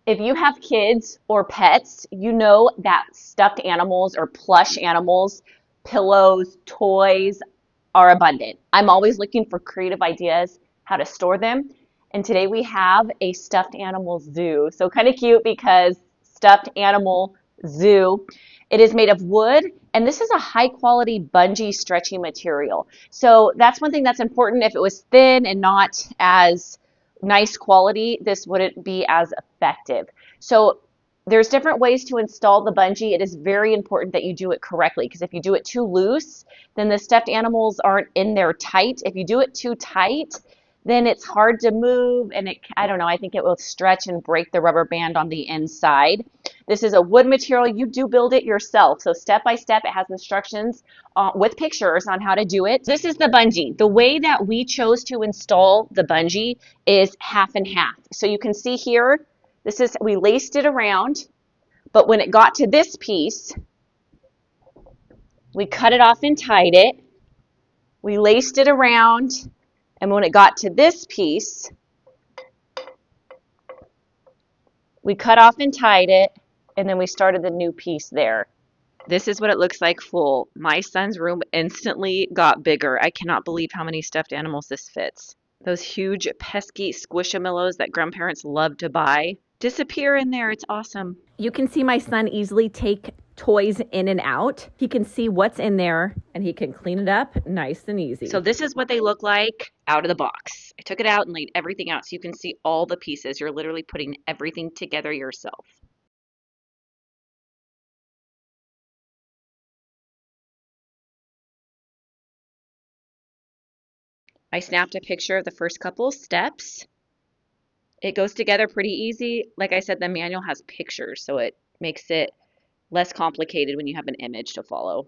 If you have kids or pets, you know that stuffed animals or plush animals, pillows, toys are abundant. I'm always looking for creative ideas how to store them. And today we have a stuffed animal zoo. So kind of cute because stuffed animal zoo. It is made of wood, and this is a high quality bungee stretchy material. So that's one thing that's important. If it was thin and not as nice quality, this wouldn't be as effective. So there's different ways to install the bungee. It is very important that you do it correctly because if you do it too loose, then the stuffed animals aren't in there tight. If you do it too tight, then it's hard to move and I don't know, I think it will stretch and break the rubber band on the inside. This is a wood material. You do build it yourself. So step by step, it has instructions with pictures on how to do it. This is the bungee. The way that we chose to install the bungee is half and half. So you can see here, we laced it around, but when it got to this piece, we cut it off and tied it. We laced it around, and when it got to this piece, we cut off and tied it, and then we started the new piece there. This is what it looks like full. My son's room instantly got bigger. I cannot believe how many stuffed animals this fits. Those huge pesky squishamallows that grandparents love to buy disappear in there. It's awesome. You can see my son easily take toys in and out. He can see what's in there and he can clean it up nice and easy. So this is what they look like out of the box. I took it out and laid everything out so you can see all the pieces. You're literally putting everything together yourself. I snapped a picture of the first couple steps. It goes together pretty easy. Like I said, the manual has pictures, so it makes it less complicated when you have an image to follow.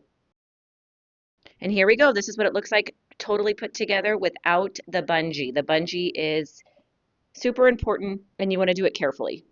And here we go. This is what it looks like totally put together without the bungee. The bungee is super important and you want to do it carefully.